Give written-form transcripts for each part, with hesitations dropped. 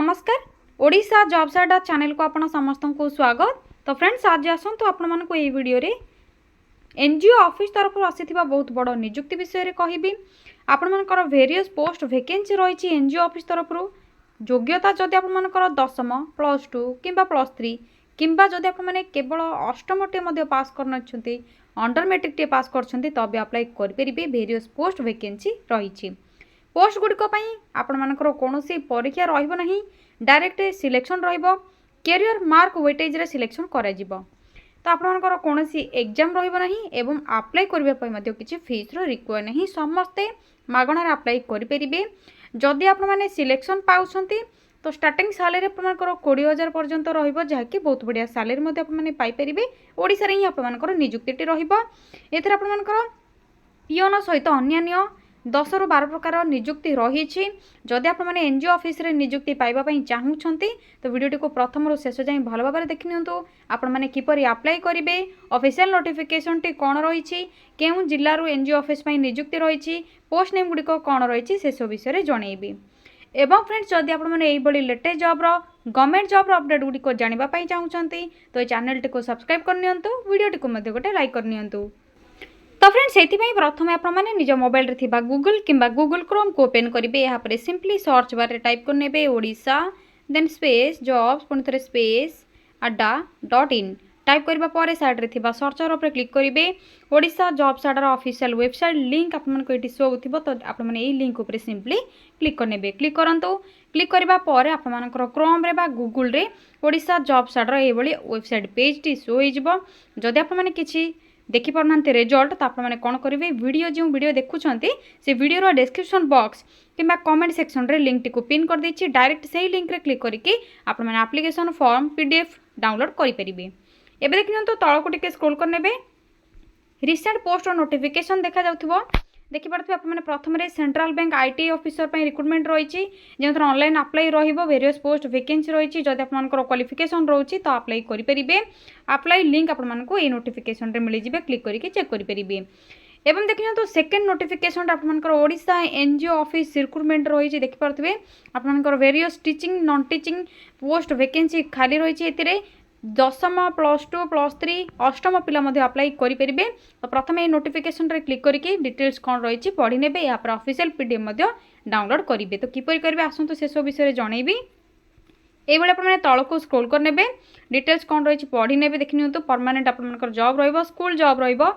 नमस्कार ओडिशा जॉब्स अड्डा चैनल को आपण समस्त को स्वागत। तो फ्रेंड्स आज आसतु आपण मानक ये वीडियो रे एनजीओ ऑफिस तरफ आसीथिबा बहुत बड़ नियुक्ति विषय रे कहबी। आपण मानकर वेरियस पोस्ट वैकेंसी रही एनजीओ ऑफिस तरफ योग्यता जदि आपण मानकर 10म +2 किंबा +3 किंबा जदि आपण माने केवल अष्टम टे मध्ये पास करनछंती अंडर मैट्रिक टे पास करछंती तबे अप्लाई कर परिबे। वेरियस पोस्ट वैकेंसी रही पोस्ट गुड़िक आपण मानकर कौनसी परीक्षा रहिबो नहीं, डायरेक्ट सिलेक्शन रहिबो, कैरियर मार्क वेटेज रे सिलेक्शन करा जिवो। तो आपण मानकर कौनसी एग्जाम रहिबो नहीं एवं अप्लाई करबा पय मध्ये किछि फीस रो रिक्वायर नहीं, समस्ते मागणार अप्लाई करि परिबे। जदि आपण माने सिलेक्शन पाउछंती तो स्टार्टिंग सैलरी आपण मानकर 20,000 पर्यंत रहिबो, जहाँकि बहुत बढ़िया सैलरी मध्ये आपण माने पाई परिबे। ओडिसा रे ही आपण मानकर नियुक्तिटी रहिबो। एथरा आपण मानकर पियोन सहित अन्यान्य 10 रु 12 प्रकार नियुक्ति रही। जदि आप एनजीओ ऑफिस रे नियुक्ति पाइबापी चाहूँगी तो वीडियोटी को प्रथम रु शेष जाए भल भाव देखि नियंतु। आपण मैंने किपरि अप्लाई करेंगे, ऑफिशियल नोटिफिकेशन टी कौन रही, केउ जिलूर एनजीओ ऑफिस नियुक्ति रही, पोस्ट नेम गुड़िक कौन रही से सब विषय जनइबी। एवं फ्रेंड्स जदि आपड़ी लेटेस्ट जॉब्र गवर्नमेंट जॉब्र अपडेट गुड़िक जानापी चाहूँगी तो ये चैनल टी को सब्सक्राइब करनी, वीडियोटी को गोटे लाइक करनी। तो फ्रेंड्स से प्रथम आपने निज मोबाइल रे थिबा गूगल किंबा गूगल क्रोम को ओपन करेंगे। यहाँ पर सिंपली सर्च बार रे टाइप करने ओडिशा देन स्पेस जॉब्स पुणी थे स्पेस अड्डा.in टाइप करबा पर साइड रे थिबा सर्चर उपर क्लिक करेंगे। ओडिशा जॉब्स अड्डा ऑफिशियल वेबसाइट लिंक आपको ये शो होथिबो, तो आपने यही लिंक उपर सिंपली क्लिक करने। क्लिक करंतु, क्लिक करबा पर आपनकर क्रोम रे बा गूगल रे ओडिशा जॉब्स अड्डा ये वेबसाइट पेज टी शो हो। जदि आपने किसी देखि पारना रिजल्ट तो आपने कौन करेंगे, वीडियो जो वीडियो देखुं से वीडियो डिस्क्रिप्शन बॉक्स किंबा कमेंट सेक्शन रे लिंक टी को पिन कर देछि। डायरेक्ट से ही लिंक रे क्लिक करके आपने एप्लिकेशन फॉर्म पीडीएफ डाउनलोड करि परिबे। एबे देखिन तो तळ को टिके स्क्रॉल करनेबे, रिसेंट पोस्ट और नोटिफिकेशन देखा जाउथिबो। देखि पारथि आपने प्रथम रे सेंट्रल बैंक आईटी ऑफिसर पई रिक्रूटमेंट रही, जो ऑनलाइन अप्लाई रहिबो। वेरियस पोस्ट वैकेंसी रही, जदि आपनकर क्वालिफिकेशन रोची तो अप्लाई करि परिबे। अप्लाई लिंक आपनको ये नोटिफिकेशन रे मिल जिवे, क्लिक करके चेक करि परिबे। एवं देखिन तो सेकंड नोटिफिकेशन आपनकर ओडिशा एनजीओ ऑफिस रिक्रूटमेंट रही, देखि पारथि आपनकर various teaching non teaching post vacancy खाली रही। एतिरे 10ମ +2 +3 अष्टम पिला अप्लाई करेंगे। तो प्रथम ये नोटिफिकेशन रे क्लिक करके डिटेल्स कौन रही पढ़ी ने, यहाँ पर ऑफिशियल पीडीएफ डाउनलोड करेंगे। तो किपर करेंगे आसतु से सब विषय जनइबी। ये अपने तल को स्क्रॉल करने, डिटेल्स कौन रही पढ़ी ने। देखि नियंतु परमानेंट आपनकर जॉब रहिबो, स्कूल जॉब रहिबो,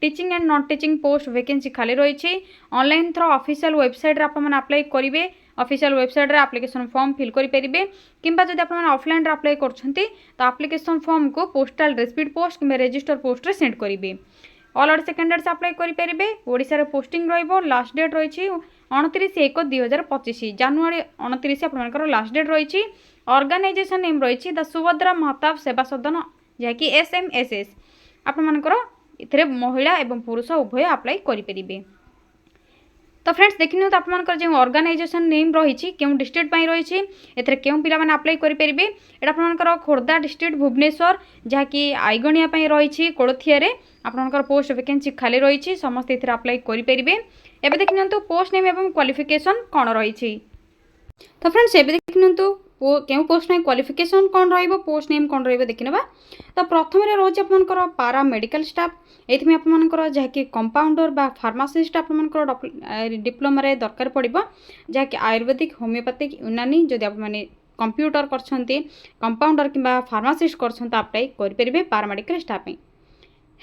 teaching and non teaching post vacancy खाली रही। ऑनलाइन थ्रो ऑफिशियल वेबसाइट रे आपन अप्लाई करेंगे। ऑफिशियल वेबसाइट रे एप्लिकेशन फॉर्म फिल करि परिबे, किंबा जदि आपन ऑफलाइन रे अप्लाई करछंती तो एप्लिकेशन फॉर्म को पोस्टल स्पीड पोस्ट किंबा रजिस्टर पोस्ट रे सेंड करिवे। ऑल ओडिशा कैंडिडेट्स अप्लाई करि परिबे। ओडिशा रे पोस्टिंग रहिबो। लास्ट डेट रही 29/1/2025 जनवरी 29 आपनकर लास्ट डेट रही। ऑर्गेनाइजेशन नेम रही द सुभद्रा महताब सेवा सदन, जहाँकि SMSS। आपनकर इथरे महिला एवं पुरुष उभय अप्लाई करि परिबे। तो फ्रेंड्स देखिए तो आपनकर जो ऑर्गेनाइजेशन नेम रही क्यों डिस्ट्रिक्ट पाई रही, एथरे क्यों पिला माने अप्लाई करि परिबे। एटा आपनकर खोर्धा डिस्ट्रिक्ट भुवनेश्वर, जहाँकि आईगणिया पाई रही कोड़थिया रे आपनकर पोस्ट वैकेंसी खाली रही, समस्त एथरे अप्लाई करि परिबे। एबे देखिन तो पोस्ट नेम एवं क्वालिफिकेशन कौन रही। तो फ्रेंड्स एबे देखिन तो क्यों पोस्ट नेम क्वालिफिकेशन कौन रहिबो, पोस्ट नेम कौन रहिबो देखिनबा। तो प्रथम रे रोज आपनकर पारा मेडिकल स्टाफ, एथि आपनकर जहाँकि कंपाउंडर बा फार्मासिस्ट आपनकर डिप्लोमा रे दरकार पड़िबो, जहाँकि आयुर्वेदिक होमियोपैथिक यूनानी जदि आप माने कंप्यूटर करछंती कंपाउंडर किंबा फार्मासिस्ट करछंता अप्लाई करि परिबे पारा मेडिकल स्टाफ में।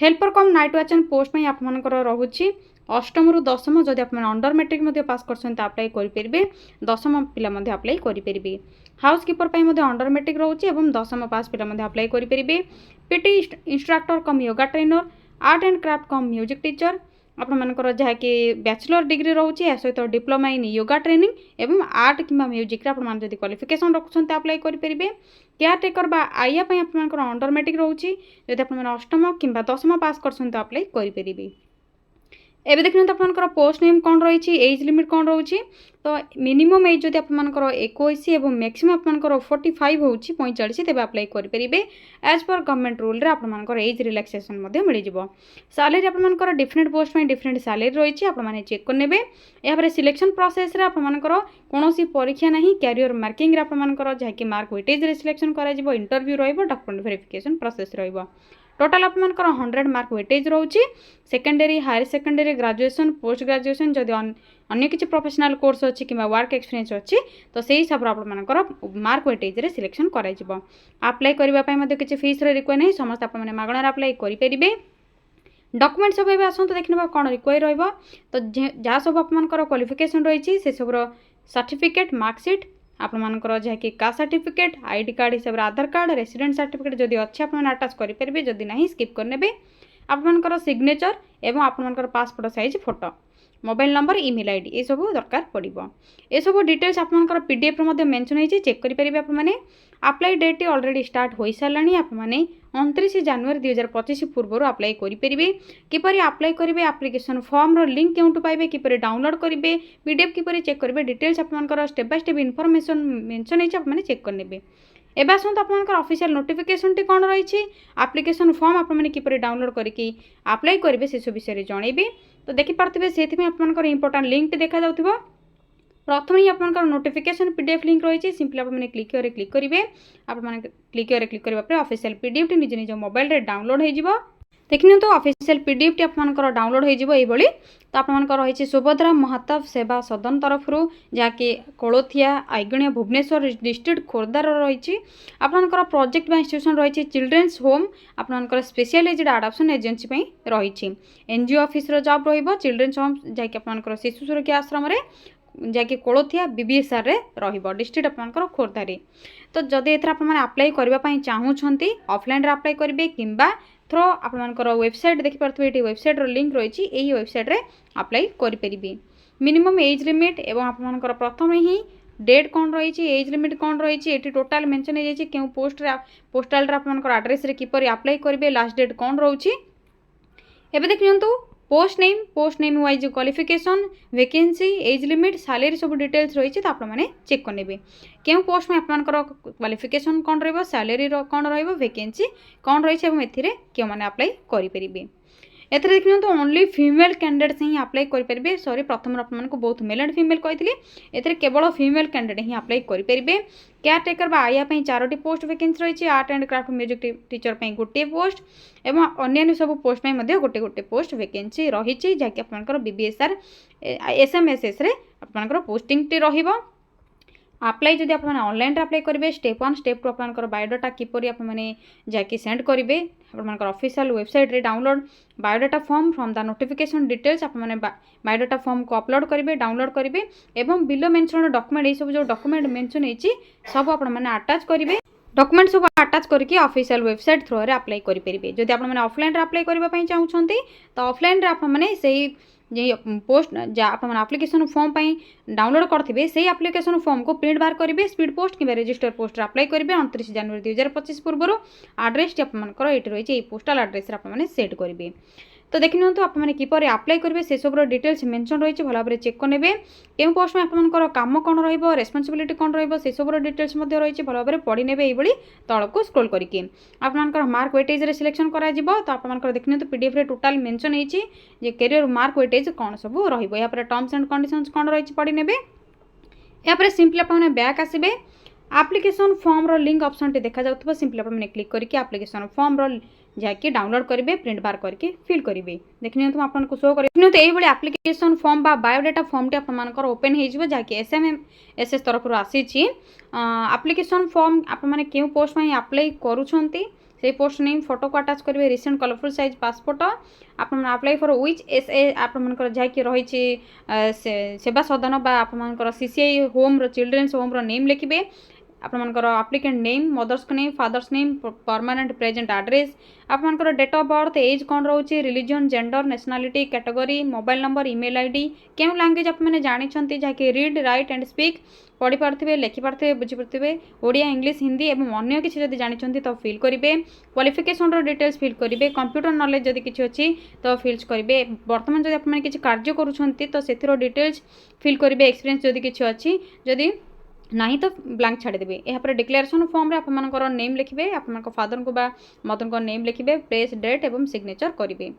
हेल्पर कम नाइट वाचन पोस्ट में आपनकर रहुछि 8म रु 10ମ, जदि आप अंडर मैट्रिक पास करछन तो अप्लाई करि परिबे। 10ମ पिला अप्लाई करि परिबे। हाउस कीपर अंडर मैट्रिक रोचे एवं 10ମ पास पिला अप्लाई करि परिबे। PT instructor cum yoga trainer, art and craft cum music teacher आपनकर जहाँकि बैचलर डिग्री रोचे, या सहित डिप्लोमा इन योगा ट्रेनिंग एवं आर्ट किंबा म्यूजिक आपन जदि क्वालिफिकेशन रखुछन अप्लाई करि परिबे। केयर टेकर बा आया आपनकर अंडर मैट्रिक रोचे, जदि आपन 8ମ किंबा 10ମ पास करछन तो अप्लाई करि परिबे। एबे देखिए आपनकर पोस्ट नेम कौन रही एज लिमिट कौन रोचे तो मिनिमम एज जब आपनकर 21 एवं मैक्सिमम आपनकर 45 होची 45 तेबे अप्लाई करि परिबे एज पर गवर्नमेंट रूल रे आपनकर एज रिलैक्सेशन मध्ये मिलि जिवो। सैलरी आपनकर डिफरेंट पोस्ट में डिफरेंट सैलरी रही आप चेक करने या सिलेक्शन प्रोसेस रे आपनकर कोनोसी परीक्षा नहीं कैरियर मार्किंग रे आपनकर जहाँकि मार्क वेटेज रे सिलेक्शन करा जिवो इंटरव्यू रहिबो डॉक्यूमेंट वेरिफिकेशन प्रोसेस रहिबो। टोटाल आपनकर 100 मार्क वेटेज रोचे secondary higher secondary graduation post graduation जदि अन्य किसी प्रोफेशनल कोर्स अच्छी कि वर्क एक्सपीरियंस अच्छी तो से हिसाब से आपनकर मार्क वेटेज रे सिलेक्शन करा जिवो। अप्लाई करने किसी फीस रिक्वायर नहीं समस्त आप मागणार अप्लाई करेंगे। डॉक्यूमेंट सब एवं आसतु देखने कौन रिक्वायर रही तो जहाँ सब आपनकर क्वालिफिकेशन रही से सब सर्टिफिकेट मार्कसीट आपनकर जहाँकि कास्ट सर्टिफिकेट आईडी कार्ड हिसाब से आधार कार्ड रेसिडेंट सर्टिफिकेट जदि अच्छे आप आटाच करेंगे जदि नहीं स्किप करने आपनकर सिग्नेचर एवं आपनकर passport size photo mobile number email ID ये सब दरकार पड़ो। ये सब डिटेल्स आपनकर पीडीएफ रे मेंशन होइछि चेक करि परिबे। आपने अप्लाई डेट ऑलरेडी स्टार्ट हो सारानी आपने 29 जनवरी 2025 पूर्व अप्लाई करेंगे। किपर अप्लाई करेंगे एप्लिकेशन फॉर्म रो लिंक केउटु पाइबे किपर डाउनलोड करेंगे पीडीएफ किपर चेक करेंगे डिटेल्स आपनकर step by step information mention होइछि आपने चेक करने। एबे आसत आपनकर ऑफिशियल नोटिफिकेशन टी कौन रही एप्लिकेशन फॉर्म आपने किपर डाउनलोड करके अप्लाई करेंगे से सब विषय जनइबे। तो देखिपे से आपनकर इंपोर्टेंट लिंक टी देखा जाउथिबो प्रथम ही आपनकर नोटिफिकेशन पीडीएफ लिंक रही सिंपली आपने क्लिक करेंगे आपने क्लिक करने ऑफिशियल पीडीएफ टी निज निज मोबाइल रे डाउनलोड हो देखिए तो ऑफिशियल पीडीएफ टी आपनकर डाउनलोड हो तो आपनकर रही सुभद्रा महताब सेवा सदन तरफ जहाँकि कोलोथिया आइगणिया भुवनेश्वर डिस्ट्रिक्ट खोर्धार रही आपनकर प्रोजेक्ट बा इंस्टीट्यूशन रही चिल्ड्रेन्स होम आपनकर स्पेशलाइज्ड अडॉप्शन एजेंसी रही एनजीओ ऑफिस जॉब रही चिल्ड्रेन्स होम जहाँकि आपनकर शिशु सुरक्षा आश्रम जहाँकि कोलोथिया बीबीएसआर रे रहिबो डिस्ट्रिक्ट आपनकर खोर्धारे। तो जदि एथरा आपन अप्लाई करबा पई चाहूछंती ऑफलाइन रे अप्लाई करिवे किंबा थ्रो आपनकर वेबसाइट देखि परथबे एटी वेबसाइट रो लिंक रहिछि एही वेबसाइट रे अप्लाई करि परिबे। मिनिमम एज लिमिट एवं आपनकर प्रथम ही डेट कौन रही एज लिमिट कौन रही एटी टोटाल मेंशन हो जाइछि केउ पोस्ट रे पोस्टल रे आपनकर एड्रेस रे किपर अप्लाई करिवे लास्ट डेट कौन रहउछि। एबे देखियंतु post name wise qualification vacancy age limit salary सब डिटेल्स रही तो आपने चेक करने क्यों पोस्ट में आपनकर क्वालिफिकेशन कौन रही सैलरी कौन वैकेंसी कौन रही है क्यों मैंने अप्लाई करेंगे। एथरे देखिए तो ओनली फीमेल कैंडिडेट्स ही अप्लाई करेंगे सॉरी प्रथम आपको बहुत मेल एंड फीमेल कही एथरे केवल फीमेल कैंडिडेट ही अप्लाई करेंगे। केयर टेकर आया 4टी पोस्ट वैकेंसी रही art and craft music teacher गोटे पोस्ट एवं अन्य सब पोस्ट में गोटे गोटे पोस्ट वैकेंसी रही जहाँकि आपनकर बीबीएसआर एसएमएसएस रे आपनकर पोस्टिंग टी रहिबो। अप्लाई जदि आप ऑनलाइन अप्लाई करेंगे स्टेप 1 स्टेप 2 आपनकर बायोडाटा किपरि आपने जाकि सेंड करेंगे आपनकर ऑफिशियल वेबसाइट रे download biodata form from the notification details आपने बायोडाटा फॉर्म को अपलोड करेंगे डाउनलोड करेंगे एवं बिलो मेंशन डॉक्यूमेंट ये सब जो डॉक्यूमेंट मेंशन होइछि सब आपने अटैच करेंगे डॉक्यूमेंट सब अटैच करके ऑफिशियल वेबसाइट थ्रू रे अप्लाई करेंगे। जदि आपने ऑफलाइन अप्लाई करबा पई चाहउछंती तो ऑफलाइन रे आपने सही जे पोस्ट जहाँ आप आप्लिकेसन फॉर्म डाउनलोड करेंगे से आप्लिकेसन फॉर्म को प्रिंट बाहर करेंगे स्पीड पोस्ट कि रजिस्टर पोस्ट अप्लाई करेंगे 29 जनवरी 2025 पूर्व आड्रेस आपंकर ये रही पोस्टाल आड्रेस आपने सेट करेंगे। तो देखि नियंतु आपने किपर अप्लाई करेंगे से सब डिटेल्स मेंशन रही भल भाव चेक करने क्यों पोस्ट में आपंकर काम कौन रेस्पॉन्सिबिलिटी कौन से सब डिटेल्स रही भल भाव पढ़ी ने ये तल को स्क्रॉल करके आपंकर मार्क वेटेज रे सिलेक्शन करा तो आपंकर देखि नियंतु पीडीएफ रे टोटाल मेंशन होइछि जे कैरियर मार्क वेटेज कौन सब रहिबो या पर टर्म्स एंड कंडीशंस कौन रही पढ़ी ने या पर सिंपली आपने बैक आसबे एप्लिकेशन फॉर्म रो लिंक ऑप्शन टी देखा जाउथबो सिंपली आपने क्लिक करके एप्लिकेशन फॉर्म रो जाकि डाउनलोड करेंगे प्रिंट बार करके फिल करेंगे। देखिए तुम आपको शो कर ये एप्लिकेशन फॉर्म बा बायोडाटा फॉर्म टी आपनकर ओपन हो जहाँकि एसएमएसएस तरफ आसी एप्लिकेशन फॉर्म आपने क्यों पोस्ट में अप्लाई करुछंती से पोस्ट नेम फोटो को अटैच करेंगे रिसेंट कलरफुल साइज पासपोर्ट आप अप्लाई फॉर व्हिच एसए आपनकर जहाँकि रही सेवा सदन बा आपनकर सीसीआई होम रो चिल्ड्रेन्स होम रो नेम लिखिबे आपमनकर applicant name mother's name father's name permanent present address आपमनकर डेट ऑफ बर्थ एज कौन रोचे religion gender nationality category mobile number email ID क्यों लैंग्वेज आपने जानी जहाँकि रीड राइट एंड स्पीक पढ़ी पारे लिखिपारे बुझीपारे ओडिया इंग्लिश हिंदी और अन्य किसी जब जानते तो फिल करेंगे क्वालिफिकेशन डिटेल्स फिल करेंगे कंप्यूटर नॉलेज जब किसी अच्छी तो फिल करेंगे बर्तमान जब आपने किसी कार्य करुँच तो से डिटेल्स फिल करेंगे एक्सपीरियंस जब किसी अच्छी जदि नहीं तो ब्लांक छाड़देवे यहाँ डिक्लेरेशन फॉर्म आपर नेम लिखे आप फादर को मदर को नेम लिखे प्लेस डेट और सिग्नेचर करेंगे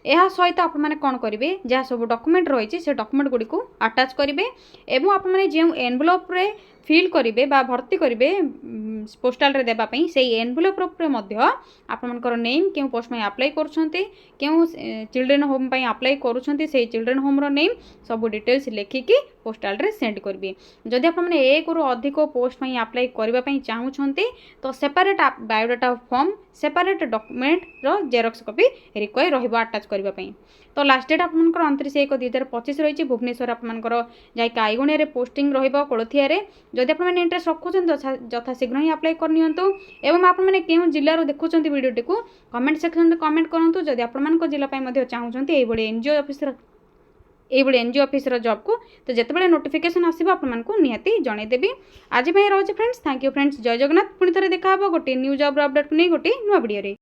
यह सहित आप कौन करेंगे जहाँ सब डॉक्यूमेंट रही से डॉक्यूमेंट गुड़ी को अटैच करेंगे एवं आप जो एनवेलप रे फिल करेंगे भर्ती करेंगे पोस्टाल रे देवाई से एनवेलप आपमनकर नेम क्यों पोस्ट में अप्लाई क्यों चिल्ड्रेन होम अप्लाई करुँच चिल्ड्रेन होम रो नेम सब डिटेल्स लिखिकी पोस्टाल रे सेंड करेंगे जदि आपने एक रु अधिक पोस्ट में अप्लाई करने चाहूँगी तो separate biodata form separate document रो जेरॉक्स कॉपी रिक्वायर रहिबो अटैच करने तो लास्ट डेट आपमनकर 29/1/2025 रही भुवनेश्वर आपमनकर जाई आईगुणिया रे पोस्टिंग रहिबो कोलथिया रे जदि आपने इंटरेस्ट रखुछन यथाशीघ्र ही अप्लाई करनियंतु एवं आपने केउं जिल्ला रो देखुछंती वीडियोटी को कमेंट सेक्शन रे कमेंट करंतु जदि आपमनक जिल्ला पई मध्ये चाहूछंती एई बडी एनजीओ ऑफिस जॉब को तो जितेबाला नोटिफिकेशन आसो आपको निहाती जनईदेवी आज रोचे फ्रेंड्स थैंक यू फ्रेंड्स जय जगन्नाथ पुणी थे देखा गोटे न्यू जॉब अपडेट नहीं गोटे नुआ वीडियो।